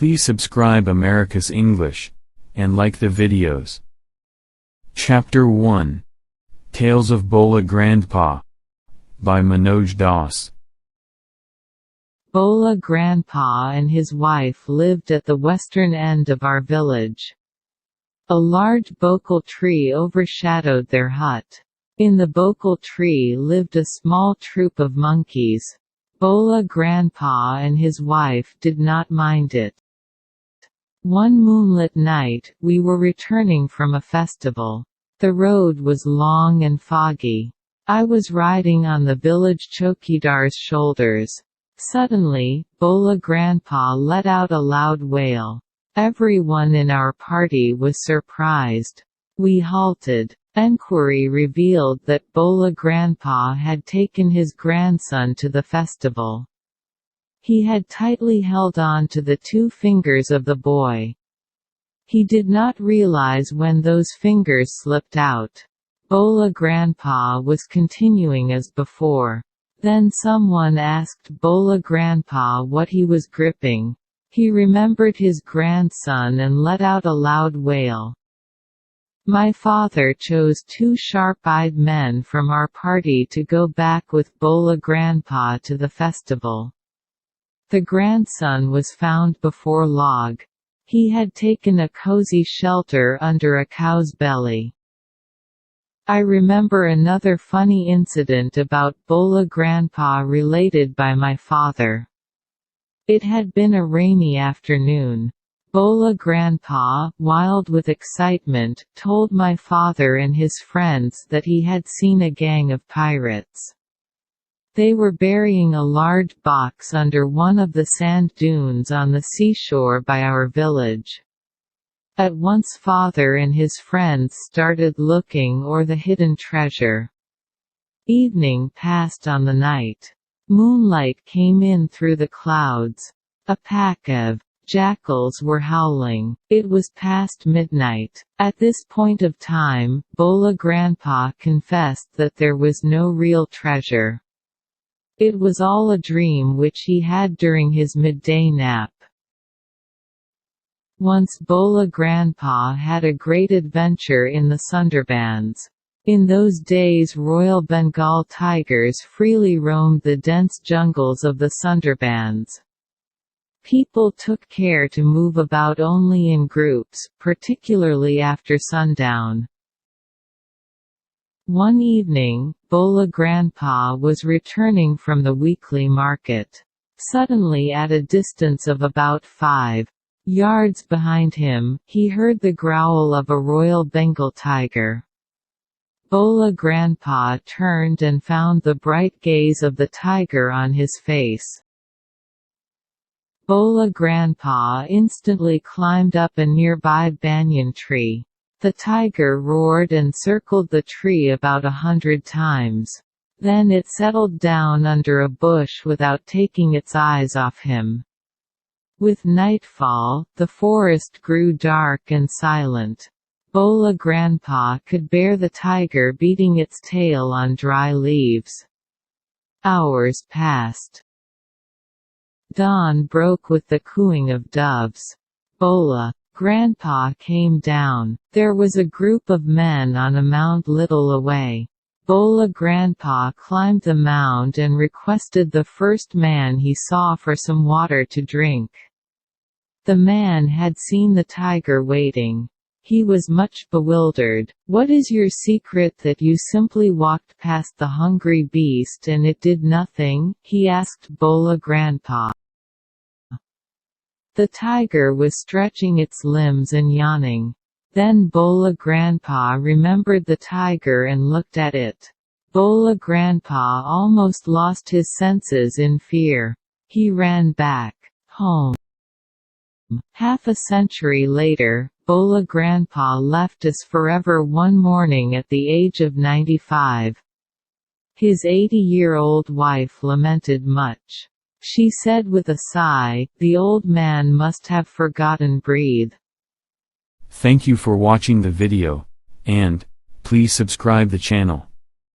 Please subscribe Americus English, and like the videos. Chapter 1. Tales of Bhola Grandpa by Manoj Das. Bhola Grandpa and his wife lived at the western end of our village. A large bokal tree overshadowed their hut. In the bokal tree lived a small troop of monkeys. Bhola Grandpa and his wife did not mind it. One moonlit night, we were returning from a festival. The road was long and foggy. I was riding on the village chowkidar's shoulders. Suddenly, Bhola Grandpa let out a loud wail. Everyone in our party was surprised. We halted. Enquiry revealed that Bhola Grandpa had taken his grandson to the festival. He had tightly held on to the 2 fingers of the boy. He did not realize when those fingers slipped out. Bhola Grandpa was continuing as before. Then someone asked Bhola Grandpa what he was gripping. He remembered his grandson and let out a loud wail. My father chose 2 sharp-eyed men from our party to go back with Bhola Grandpa to the festival. The grandson was found before log. He had taken a cozy shelter under a cow's belly. I remember another funny incident about Bhola Grandpa related by my father. It had been a rainy afternoon. Bhola Grandpa, wild with excitement, told my father and his friends that he had seen a gang of pirates. They were burying a large box under one of the sand dunes on the seashore by our village. At once father and his friends started looking for the hidden treasure. Evening passed on the night. Moonlight came in through the clouds. A pack of jackals were howling. It was past midnight. At this point of time, Bhola Grandpa confessed that there was no real treasure. It was all a dream which he had during his midday nap. Once Bhola Grandpa had a great adventure in the Sundarbans. In those days Royal Bengal tigers freely roamed the dense jungles of the Sundarbans. People took care to move about only in groups, particularly after sundown. One evening, Bhola Grandpa was returning from the weekly market. Suddenly, at a distance of about 5 yards behind him, he heard the growl of a Royal Bengal tiger. Bhola Grandpa turned and found the bright gaze of the tiger on his face. Bhola Grandpa instantly climbed up a nearby banyan tree. The tiger roared and circled the tree about 100 times. Then it settled down under a bush without taking its eyes off him. With nightfall, the forest grew dark and silent. Bhola Grandpa could bear the tiger beating its tail on dry leaves. Hours passed. Dawn broke with the cooing of doves. Bhola Grandpa came down. There was a group of men on a mound little away. Bhola Grandpa climbed the mound and requested the first man he saw for some water to drink. The man had seen the tiger waiting. He was much bewildered. "What is your secret that you simply walked past the hungry beast and it did nothing?" he asked Bhola Grandpa. The tiger was stretching its limbs and yawning. Then Bhola Grandpa remembered the tiger and looked at it. Bhola Grandpa almost lost his senses in fear. He ran back home. Half a century later, Bhola Grandpa left us forever one morning at the age of 95. His 80-year-old wife lamented much. She said with a sigh, "The old man must have forgotten breathe." Thank you for watching the video, and please subscribe the channel.